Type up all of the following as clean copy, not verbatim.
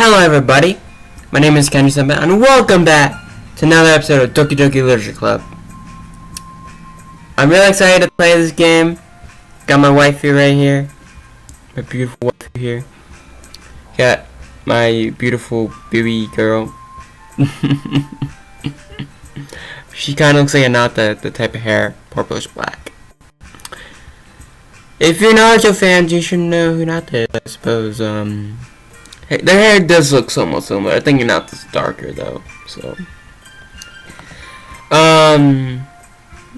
Hello everybody, my name is Kenji Senpai and welcome back to another episode of Doki Literature Club. I'm really excited to play this game. Got my waifu right here, my beautiful waifu here. Got my beautiful baby girl. She kind of looks like a Hinata, the type of hair, purplish black. If you're Naruto fans, you should know who Hinata is, I suppose. Their hair does look somewhat similar. I think Hinata's darker though, so.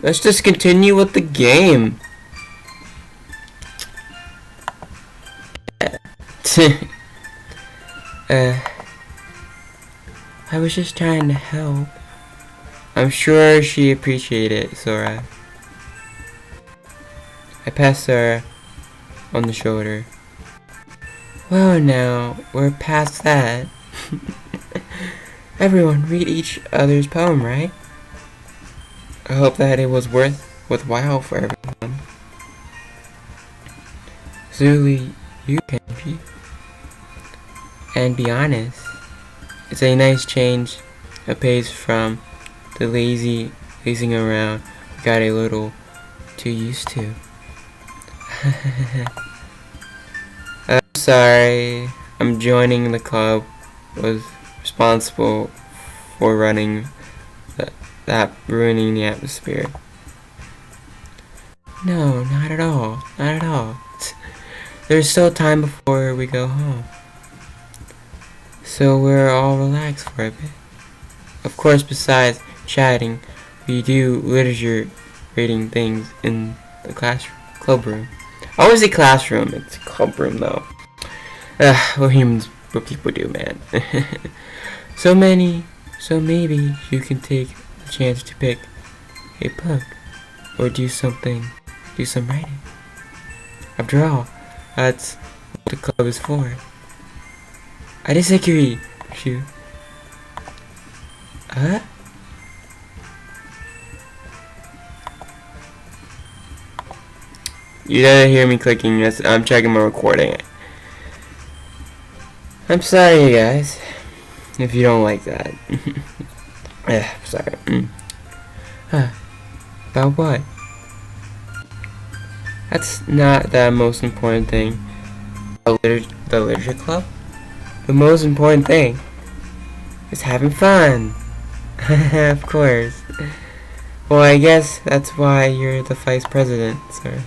Let's just continue with the game. I was just trying to help. I'm sure she appreciated it, Sora. I passed Sora on the shoulder. Well, now, we're past that. Everyone read each other's poem, right? I hope that it was worthwhile for everyone. Zuli, you Kenji. And be honest, it's a nice change of pace from the lazing around we got a little too used to. I'm sorry, I'm joining the club, was responsible for running that ruining the atmosphere. No, not at all, not at all. There's still time before we go home. So we're all relaxed for a bit. Of course, besides chatting, we do literature reading things in the club room. I always say classroom, it's club room though. What people do, man. So maybe you can take the chance to pick a book or do some writing. After all, that's what the club is for. I disagree, Shu. Huh? You didn't hear me clicking. Yes, I'm checking my recording. I'm sorry, you guys, if you don't like that. Sorry. About what? That's not the most important thing. The literature club? The most important thing is having fun. Of course. Well, I guess that's why you're the vice president, sir.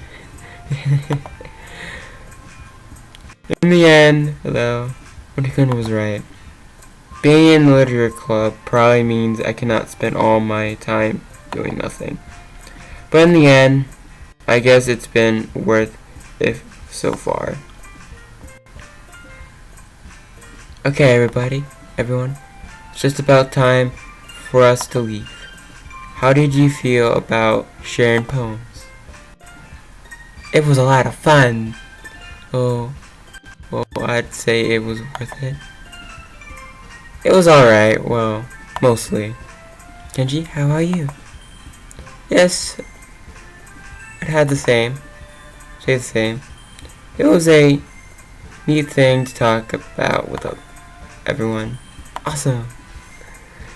In the end, though, Monikun was right. Being in the literature club probably means I cannot spend all my time doing nothing. But in the end, I guess it's been worth it so far. Okay, everyone, it's just about time for us to leave. How did you feel about sharing poems? It was a lot of fun. Oh, well, I'd say it was worth it. It was alright, well, mostly. Kenji, how about you? Yes, I'd had say the same. It was a neat thing to talk about with everyone. Awesome.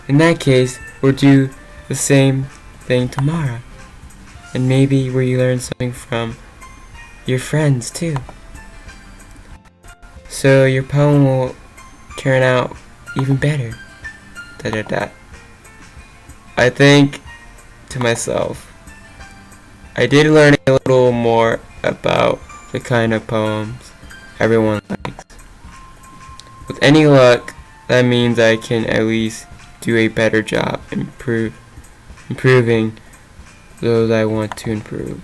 In that case, we'll do the same thing tomorrow. And maybe we learn something from your friends too. So your poem will turn out even better. I think to myself, I did learn a little more about the kind of poems everyone likes. With any luck, that means I can at least do a better job improving those I want to improve.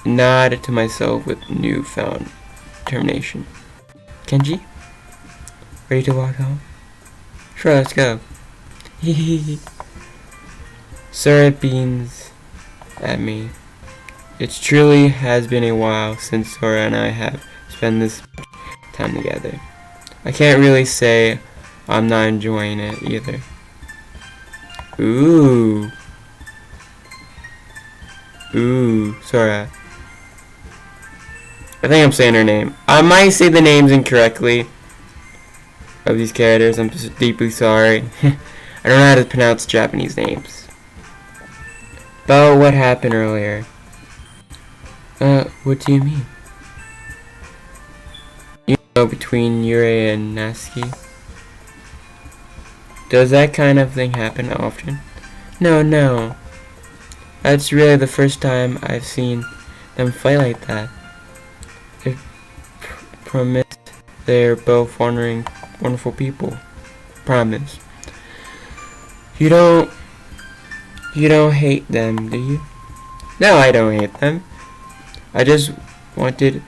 Nod to myself with newfound determination. Kenji? Ready to walk home? Sure, let's go. Sora beams at me. It truly has been a while since Sora and I have spent this much time together. I can't really say I'm not enjoying it either. Ooh, Sora. I think I'm saying her name. I might say the names incorrectly. of these characters. I'm just deeply sorry. I don't know how to pronounce Japanese names. About what happened earlier. What do you mean? You know, between Yurei and Natsuki? Does that kind of thing happen often? No. That's really the first time I've seen them fight like that. They promise they're both wonderful people. Promise. You don't hate them, do you? No, I don't hate them. I just wanted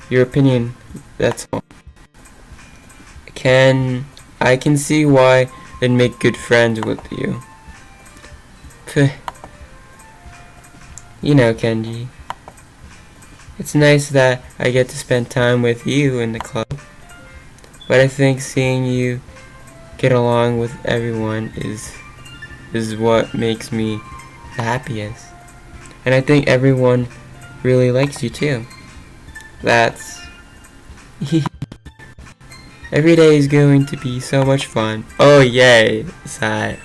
your opinion, that's all. I can see why they'd make good friends with you. You know, Kenji. It's nice that I get to spend time with you in the club. But I think seeing you get along with everyone is what makes me the happiest. And I think everyone really likes you too. That's every day is going to be so much fun. Oh yay, sigh.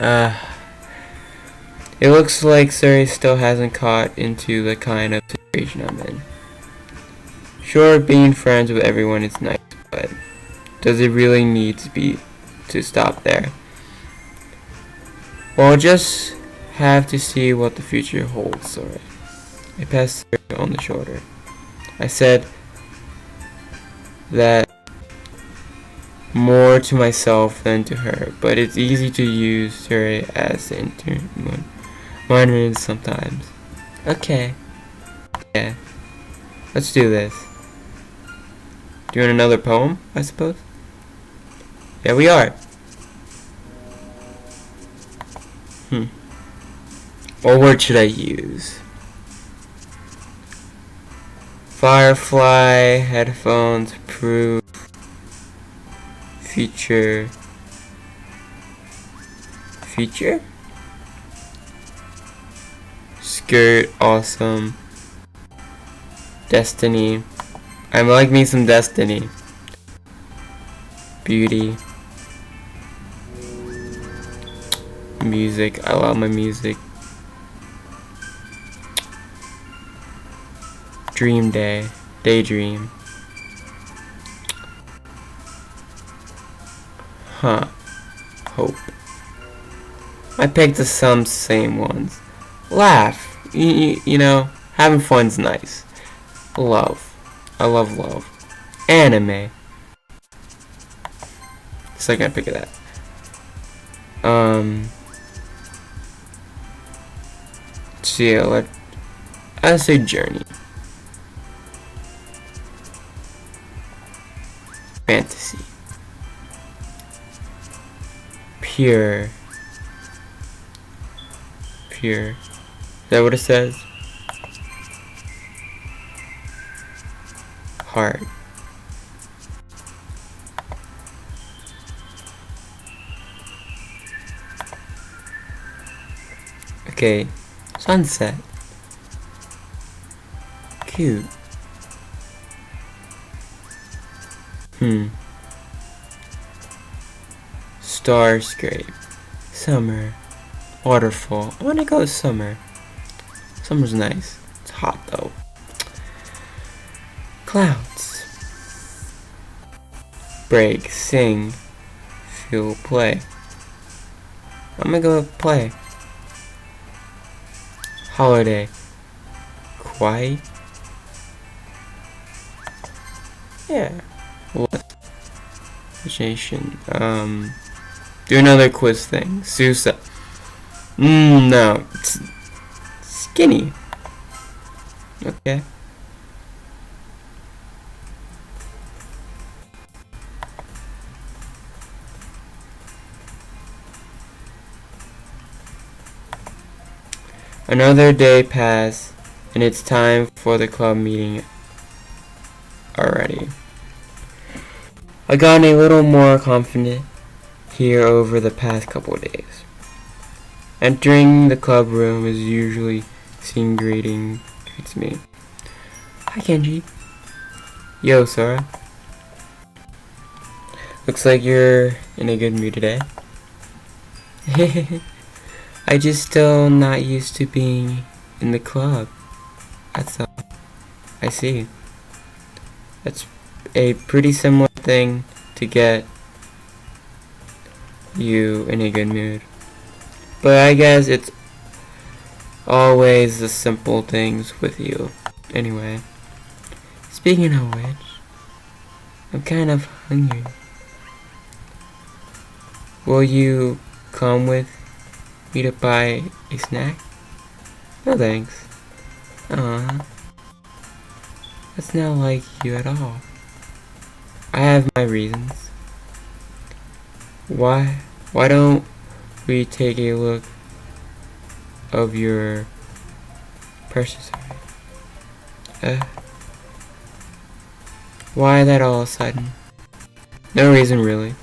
It looks like Suri still hasn't caught into the kind of situation I'm in. Sure, being friends with everyone is nice, but does it really need to stop there? Well, I'll just have to see what the future holds, alright. I passed Suri on the shoulder. I said that more to myself than to her, but it's easy to use Suri as the intermediary sometimes. Okay. Yeah. Let's do this. Doing another poem, I suppose? Yeah, we are. What word should I use? Firefly, headphones, proof, feature, skirt, awesome, destiny. I like me some destiny. Beauty. Music. I love my music. Dream day. Daydream. Huh. Hope. I picked the some same ones. Laugh. You know, having fun's nice. Love. I love love. Anime. So I gotta pick that. So yeah, I'll say journey. Fantasy. Pure. Is that what it says? Heart. Okay, sunset. Cute. Starscape. Summer. Waterfall. I wanna go to summer. Summer's nice. It's hot though. Clouds. Break. Sing. Feel. Play. I'm gonna go play. Holiday. Quiet. Yeah. What? Vacation. Do another quiz thing. Susa. No. It's skinny. Okay. Another day passed, and it's time for the club meeting already. I got a little more confident here over the past couple of days. Entering the club room is usually seen greets me. Hi Kenji. Yo, Sora. Looks like you're in a good mood today. I just still not used to being in the club. That's all. I see. That's a pretty similar thing to get you in a good mood. But I guess it's always the simple things with you. Anyway, speaking of which, I'm kind of hungry. Will you come with me to buy a snack? No thanks. That's not like you at all. I have my reasons. Why don't we take a look of your purchase? Why that all of a sudden? No reason really.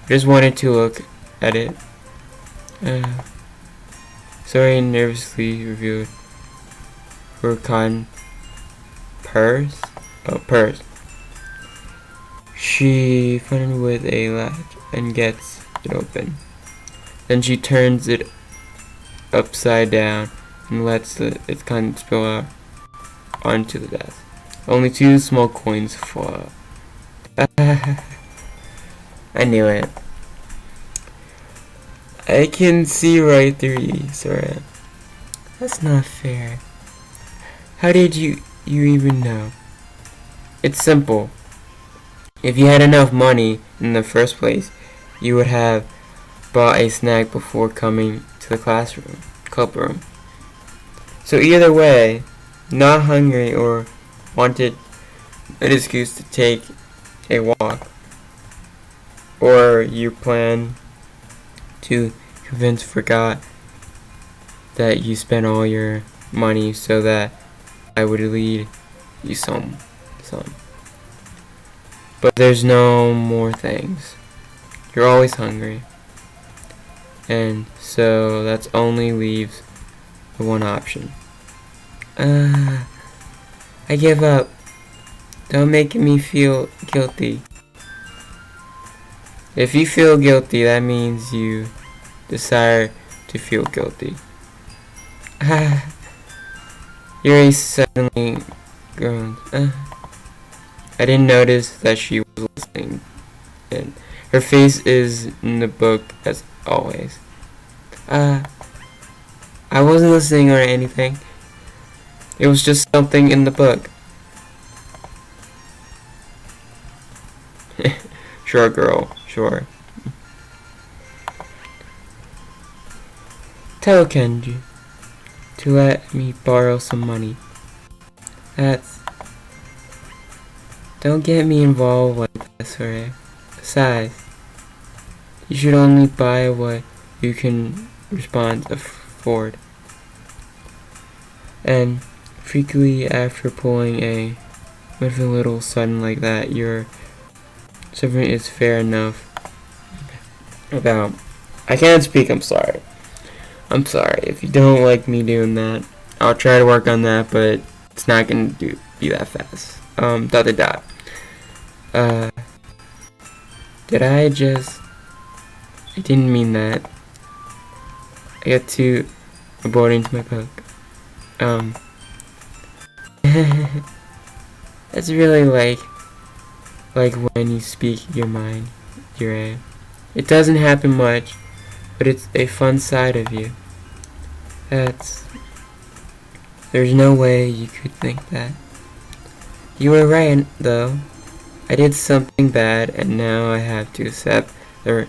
Just wanted to look at it. Sorry, nervously reviewed her cotton purse. Oh, purse. She fiddled with a latch and gets it open. Then she turns it upside down and lets its contents spill out onto the desk. Only 2 small coins fall out. I knew it. I can see right through you, Sora. That's not fair. How did you even know? It's simple. If you had enough money in the first place, you would have bought a snack before coming to the club room. So either way, not hungry or wanted an excuse to take a walk, or you plan to convince forgot that you spent all your money so that I would lead you some. But there's no more things. You're always hungry. And so that only leaves the one option. I give up. Don't make me feel guilty. If you feel guilty, that means you desire to feel guilty. Yuri suddenly groaned. I didn't notice that she was listening. And her face is in the book as always. I wasn't listening or anything. It was just something in the book. Sure, girl. Sure. Tell Kenji to let me borrow some money. Don't get me involved like this, alright? Besides, you should only buy what you can afford. And frequently after pulling a little sudden like that, your servant is fair enough about. I can't speak, I'm sorry. I'm sorry. If you don't like me doing that, I'll try to work on that, but it's not gonna be that fast. I didn't mean that. I got too bored into my book. That's really like when you speak your mind, It doesn't happen much, but it's a fun side of you. There's no way you could think that. You were right, though. I did something bad, and now I have to accept the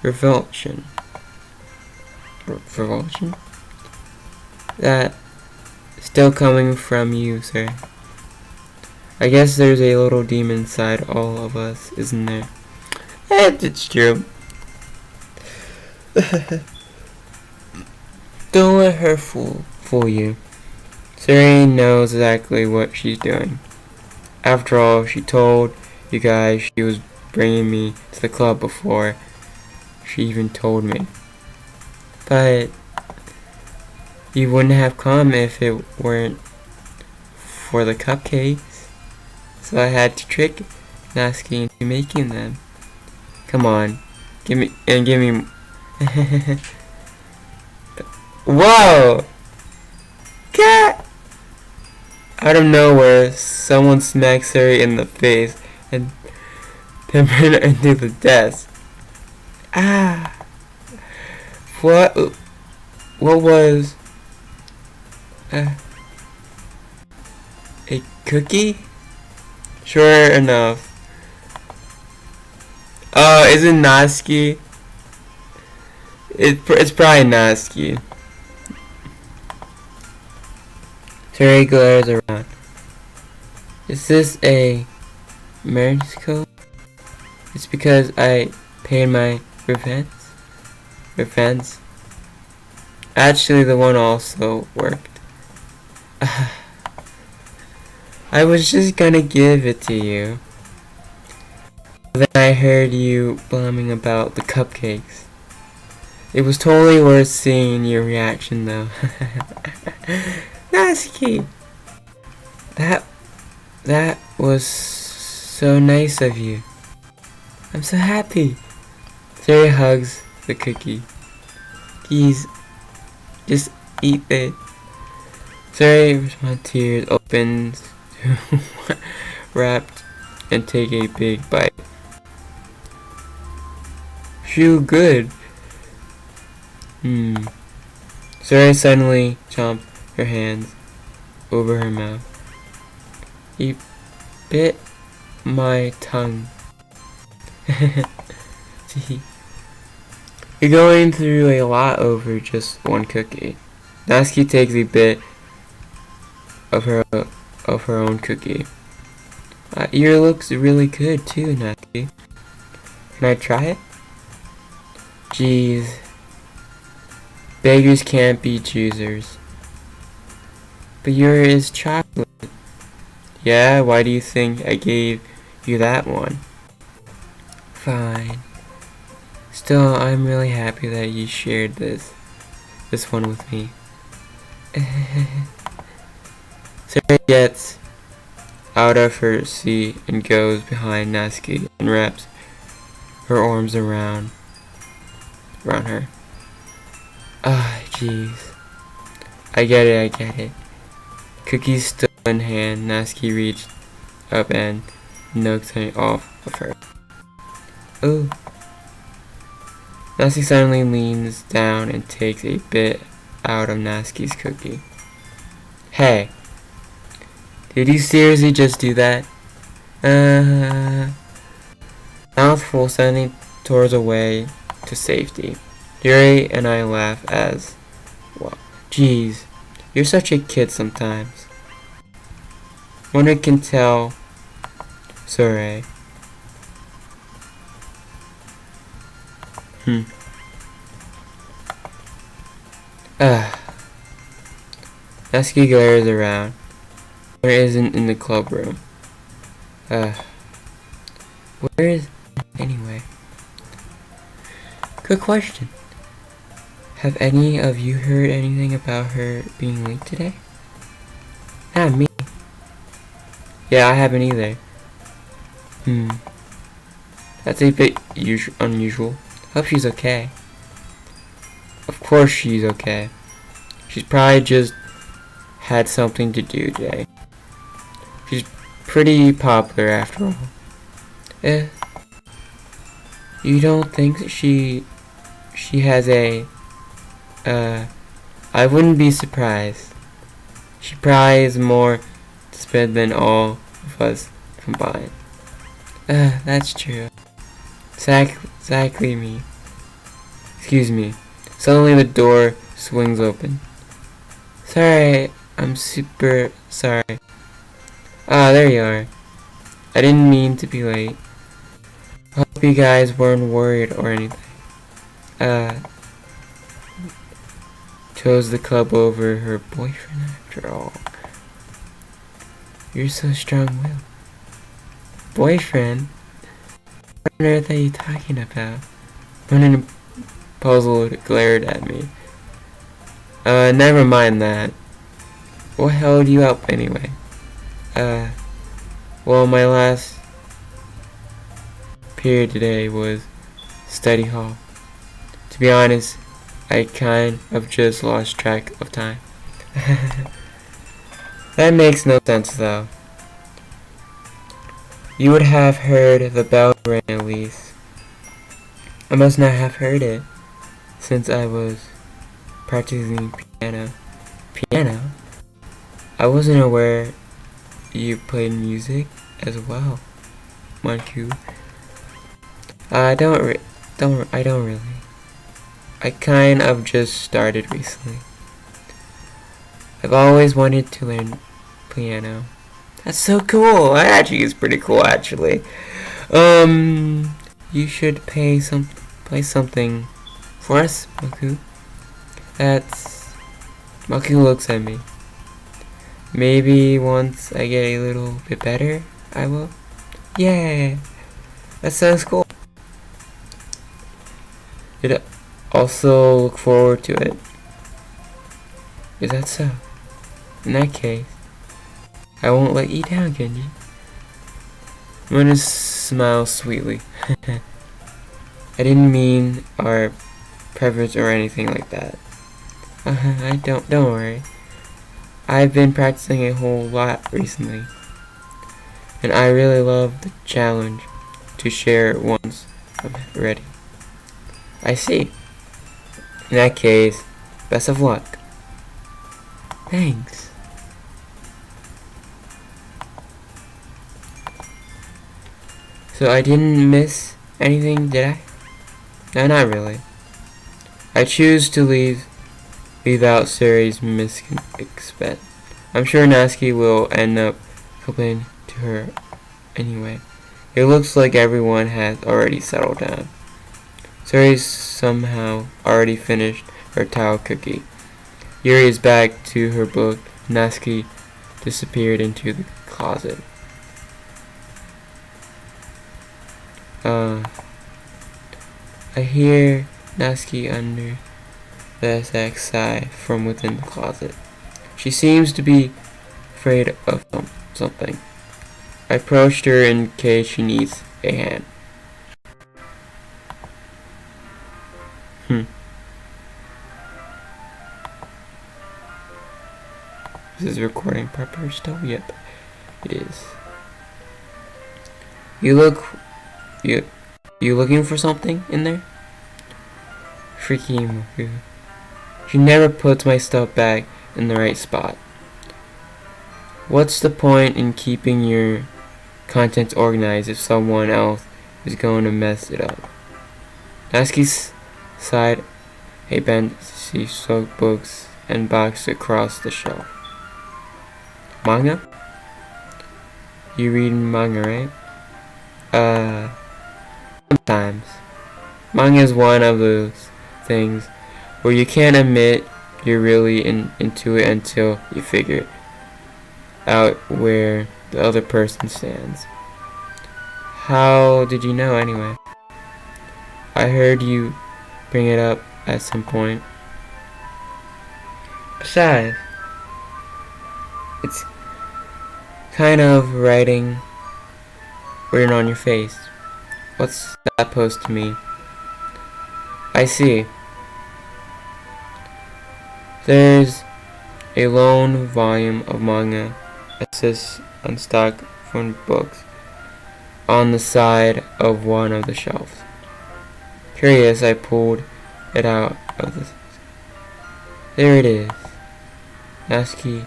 revulsion. Revulsion? That still coming from you, sir. I guess there's a little demon inside all of us, isn't there? It's true. Don't let her fool you. Serene knows exactly what she's doing. After all, she told you guys she was bringing me to the club before she even told me. But you wouldn't have come if it weren't for the cupcakes. So I had to trick Natsuki into making them. Come on. Give me. Whoa! Cat! Out of nowhere, someone smacks her in the face and then ran her into the desk. Ah! What? What was? A cookie? Sure enough. Oh, is it natsuki? It's probably natsuki. Terry glares around. Is this a marriage code? It's because I paid my revenge. Actually, the one also worked. I was just gonna give it to you. Then I heard you blamming about the cupcakes. It was totally worth seeing your reaction though. Natsuki! That was so nice of you. I'm so happy. Terry hugs the cookie. Please, just eat it. Terry, with my tears, opens, wrapped, and take a big bite. Feel good. Sarah suddenly chomped her hands over her mouth. You bit my tongue. You're going through a lot over just one cookie. Natsuki takes a bit of her own cookie. Your looks really good too, Natsuki. Can I try it? Jeez. Beggars can't be choosers. But yours is chocolate. Yeah, why do you think I gave you that one? Fine. Still, I'm really happy that you shared this one with me. Sarah gets out of her seat and goes behind Natsuki and wraps her arms around her. Ah, jeez. I get it. Cookies still in hand, Natsuki reached up and knocked it off of her. Oh. Natsuki suddenly leans down and takes a bit out of Natsuki's cookie. Hey. Did you seriously just do that? Mouthful suddenly tours away to safety. Yuri and I laugh as well. Jeez, you're such a kid sometimes. One can tell. Sorry. Natsuki glares around. Where isn't in the club room? Where is anyway? Good question. Have any of you heard anything about her being late today? Not me. Yeah, I haven't either. That's a bit unusual. Hope she's okay. Of course she's okay. She's probably just had something to do today. She's pretty popular after all. You don't think she has a I wouldn't be surprised. She probably is more to spend than all of us combined. That's true. Exactly me. Excuse me. Suddenly the door swings open. Sorry, I'm super sorry. Ah, there you are. I didn't mean to be late. I hope you guys weren't worried or anything. Chose the club over her boyfriend after all. You're so strong-willed. Boyfriend? What on earth are you talking about? Ronan puzzled glared at me. Never mind that. What held you up anyway? Well, my last period today was study hall. To be honest, I kind of just lost track of time. That makes no sense though. You would have heard the bell ring at least. I must not have heard it since I was practicing piano. Piano? I wasn't aware you played music as well, Manku. I don't really. I kind of just started recently. I've always wanted to learn piano. That's so cool. That actually is pretty cool, actually. You should play something for us, Maku. Maku looks at me. Maybe once I get a little bit better, I will. Yeah, that sounds cool. You'd also look forward to it. Is that so? In that case, I won't let you down, Genji. I'm gonna smile sweetly. I didn't mean our preference or anything like that. Don't worry. I've been practicing a whole lot recently, and I really love the challenge to share it once I'm ready. I see. In that case, best of luck. Thanks. So I didn't miss anything, did I? No, not really. I choose to leave out Sari's misexpect. I'm sure Natsuki will end up complaining to her anyway. It looks like everyone has already settled down. Sari's somehow already finished her tao cookie. Yuri is back to her book. Natsuki disappeared into the closet. I hear Natsuki under the Ep.6 sigh from within the closet. She seems to be afraid of something. I approached her in case she needs a hand. This is recording proper still? Yep, it is. You looking for something in there? Freaky Moku. She never puts my stuff back in the right spot. What's the point in keeping your contents organized if someone else is going to mess it up? Natsuki sighed a bent she soaked books and boxes across the shelf. Manga? You read manga, right? Sometimes. Manga is one of those things where you can't admit you're really into it until you figure out where the other person stands. How did you know anyway? I heard you bring it up at some point. Besides, it's kind of written on your face. What's that supposed to mean? I see. There's a lone volume of manga that sits on stock from books on the side of one of the shelves. Curious, I pulled it out of the... There it is. Natsuki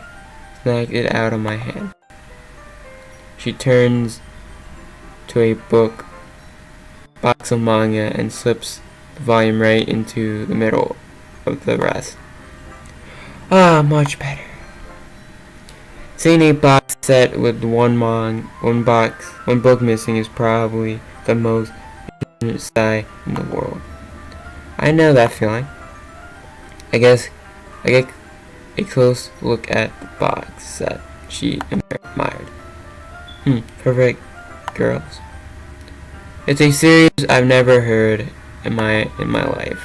snagged it out of my hand. She turns to a box of manga and slips the volume right into the middle of the rest. Ah, much better. Seeing a box set with one book missing is probably the most sigh in the world. I know that feeling. I guess I get a close look at the box set she admired. Perfect Girls. It's a series I've never heard in my life.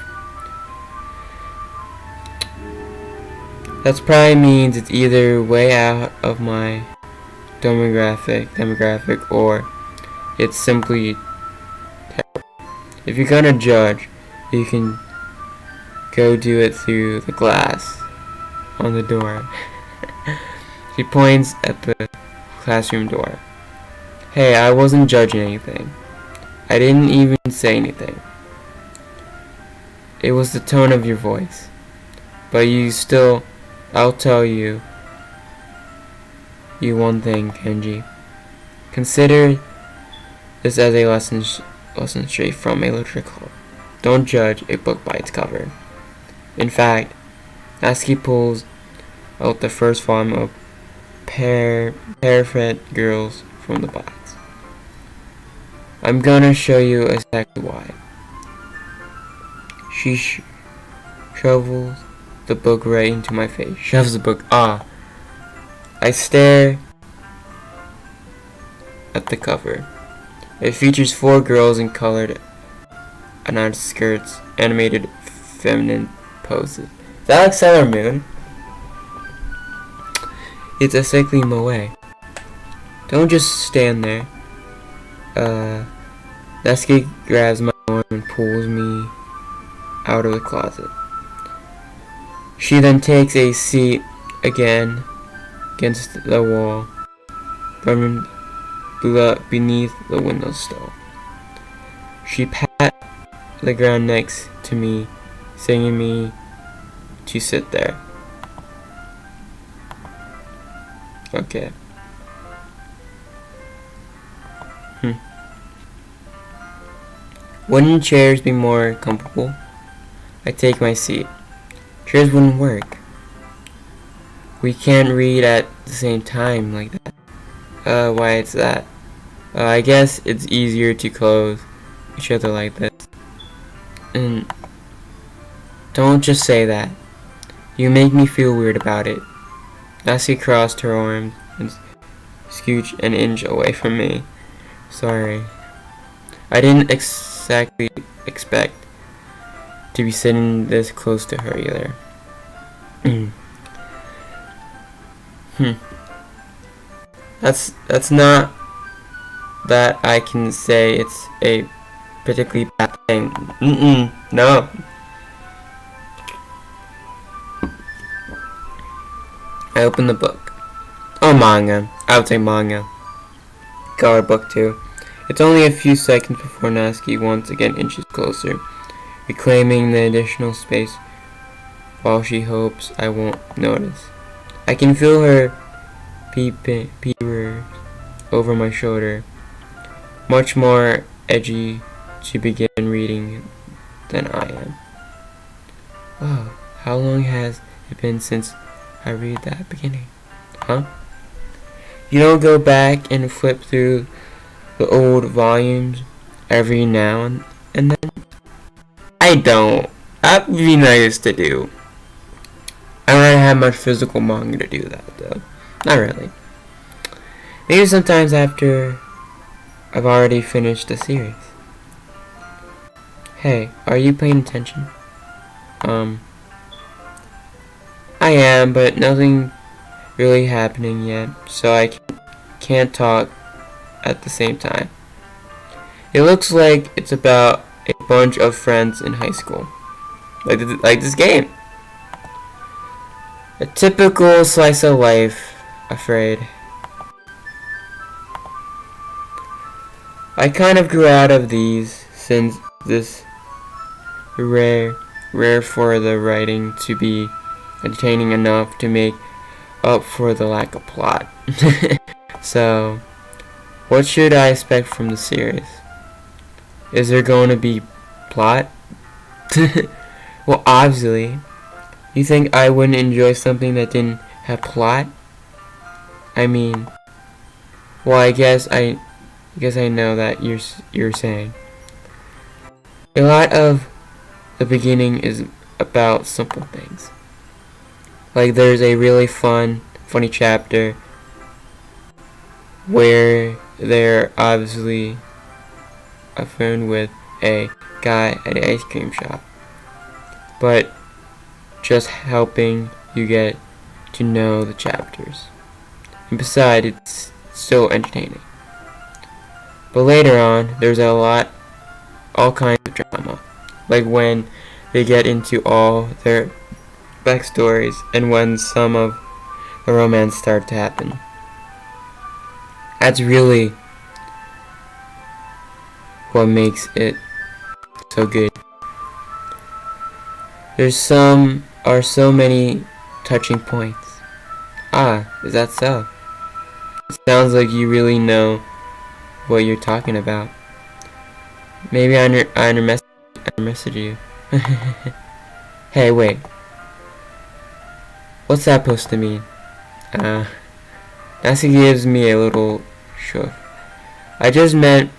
That probably means it's either way out of my demographic or it's simply terrible. If you're gonna judge, you can go do it through the glass on the door. She points at the classroom door. Hey, I wasn't judging anything. I didn't even say anything. It was the tone of your voice. But I'll tell you one thing, Kenji. Consider this as a lesson straight from a literature club. Don't judge a book by its cover. In fact, Natsuki pulls out the first volume of Perfect Girls from the box. I'm gonna show you exactly why. She shovels the book right into my face. Shoves the book. I stare at the cover. It features 4 girls in colored anad skirts, animated feminine poses. Is that like Sailor Moon? It's a sickly moe. Don't just stand there. Natsuki grabs my arm and pulls me out of the closet. She then takes a seat again against the wall beneath the windowsill. She pat the ground next to me, singing me to sit there. Okay. Wouldn't chairs be more comfortable? I take my seat. Chairs wouldn't work. We can't read at the same time like that. Why it's that? I guess it's easier to close each other like this. And don't just say that. You make me feel weird about it. Natsuki crossed her arms and scooched an inch away from me. Sorry. I didn't exactly expect to be sitting this close to her either. That's not that I can say it's a particularly bad thing. No. I opened the book. Oh, manga. I would say manga. Color book too. It's only a few seconds before Natsuki once again inches closer, reclaiming the additional space while she hopes I won't notice. I can feel her peepers over my shoulder, much more edgy to begin reading than I am. Wow, how long has it been since I read that beginning? Huh? You don't go back and flip through the old volumes every now and then? I don't. That'd be nice to do. I don't have much physical manga to do that though. Not really. Maybe sometimes after I've already finished the series. Hey, are you paying attention? I am, but nothing really happening yet, so I can't talk at the same time. It looks like it's about a bunch of friends in high school. Like this game. A typical slice of life, afraid. I kind of grew out of these since this rare for the writing to be entertaining enough to make up for the lack of plot. So, what should I expect from the series? Is there going to be plot? Well, obviously. You think I wouldn't enjoy something that didn't have plot? I mean, well, I guess I know that you're saying. A lot of the beginning is about simple things. Like there's a really funny chapter where they're obviously a friend with a guy at an ice cream shop, but just helping you get to know the chapters. And besides, it's still entertaining. But later on, there's a lot all kinds of drama. Like when they get into all their backstories and when some of the romance starts to happen. That's really what makes it so good. Are so many touching points. Ah, is that so? It sounds like you really know what you're talking about. Maybe I undermessaged you. Hey, wait. What's that supposed to mean? Natsuki gives me a little shook. I just meant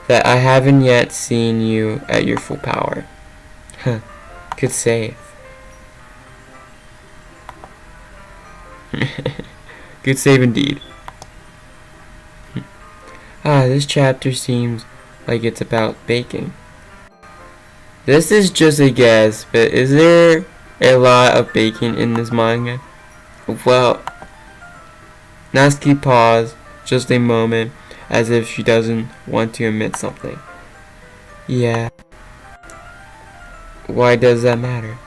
that I haven't yet seen you at your full power. Huh. Good save. Good save indeed. This chapter seems like it's about baking. This is just a guess, but is there a lot of baking in this manga? Well, Natsuki paused just a moment as if she doesn't want to admit something. Yeah. Why does that matter?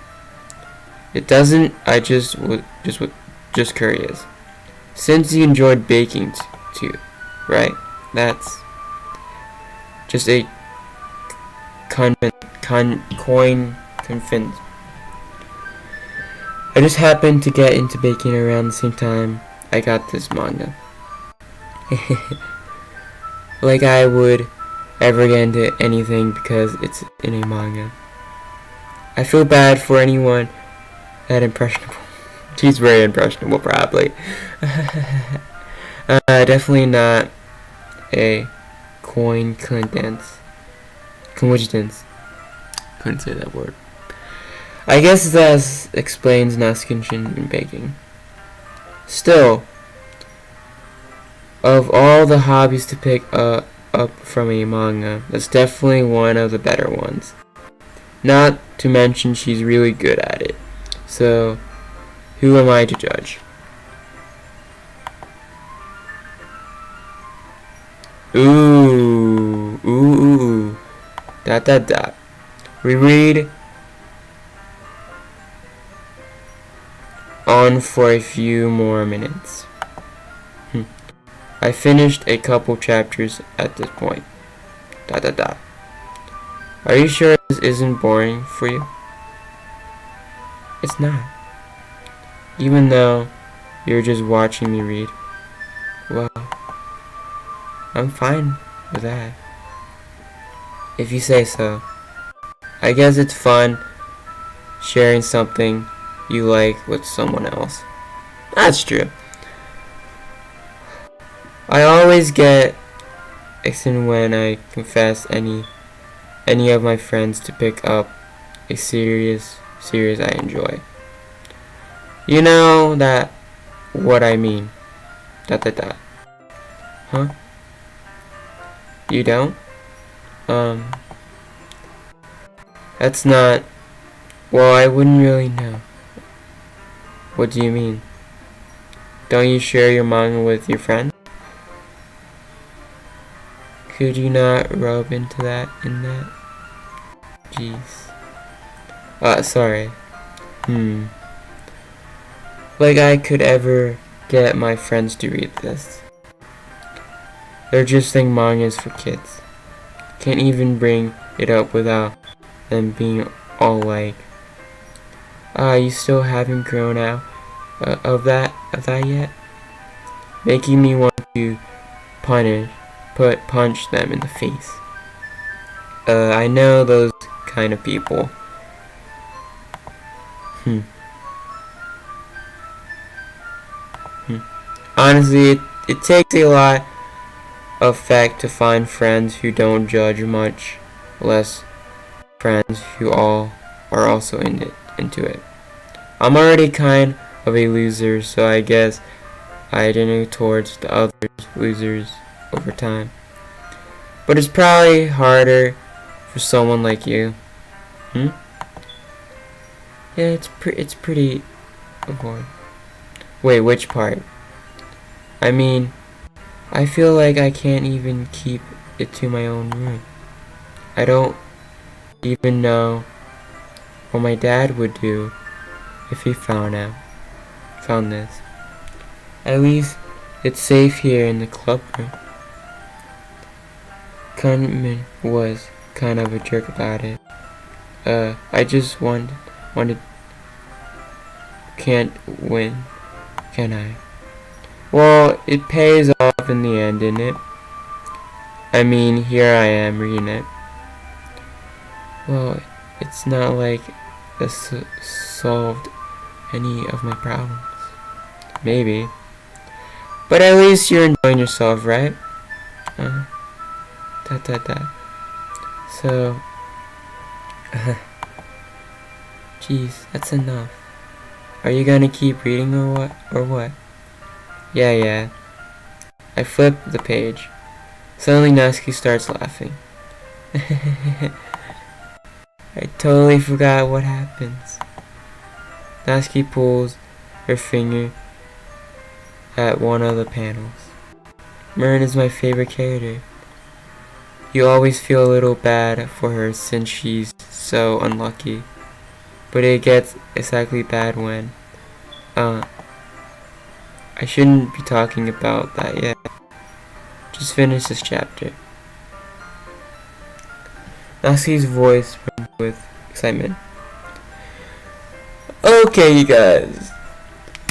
It doesn't. I just curious. Since you enjoyed baking too, right? That's just a coin convince. I just happened to get into baking around the same time I got this manga. Like I would ever get into anything because it's in a manga. I feel bad for anyone that impressionable. She's very impressionable, probably. Definitely not a coincidence. Couldn't say that word. I guess that explains Natsuki in baking. Still, of all the hobbies to pick up from a manga, that's definitely one of the better ones. Not to mention she's really good at it. So, who am I to judge? Ooh. Dot. We read on for a few more minutes. I finished a couple chapters at this point. Dot. Are you sure this isn't boring for you? It's not. Even though you're just watching me read. Well, I'm fine with that. If you say so. I guess it's fun sharing something you like with someone else. That's true. I always get excited when I confess any of my friends to pick up a series I enjoy. You know that what I mean. Dot. Huh? You don't? That's not. Well, I wouldn't really know. What do you mean? Don't you share your manga with your friends? Could you not rub into that in that? Jeez. Sorry. Like I could ever get my friends to read this. They're just saying manga is for kids. Can't even bring it up without them being all like, you still haven't grown out of that yet? Making me want to punch them in the face. I know those kind of people. Honestly, it takes a lot of fact to find friends who don't judge, much less friends who all are also into it. I'm already kind of a loser, so I guess I identify towards the other losers over time. But it's probably harder for someone like you. Yeah, it's pretty hard. Wait, which part? I mean, I feel like I can't even keep it to my own room. I don't even know what my dad would do if he found this. At least it's safe here in the club room. Kunman was kind of a jerk about it. I just wanted, can't win, can I? Well, it pays off in the end, didn't it? I mean, here I am reading it. Well, it's not like this solved any of my problems. Maybe. But at least you're enjoying yourself, right? So, jeez, that's enough. Are you gonna keep reading or what? Yeah. I flip the page. Suddenly Natsuki starts laughing. I totally forgot what happens. Natsuki pulls her finger at one of the panels. Mern is my favorite character. You always feel a little bad for her since she's so unlucky. But it gets exactly bad when... I shouldn't be talking about that yet. Just finish this chapter. Natsuki's voice brimmed with excitement. Okay, you guys.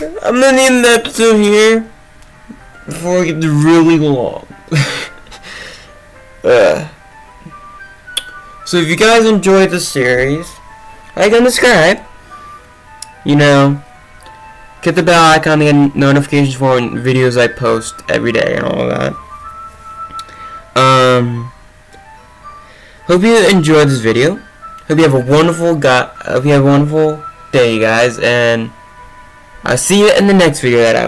I'm gonna end the episode here before it gets really long. So if you guys enjoyed the series, like and subscribe. You know, hit the bell icon to get notifications for videos I post every day and all of that. Hope you enjoyed this video. Hope you have a wonderful day, guys, and I'll see you in the next video that I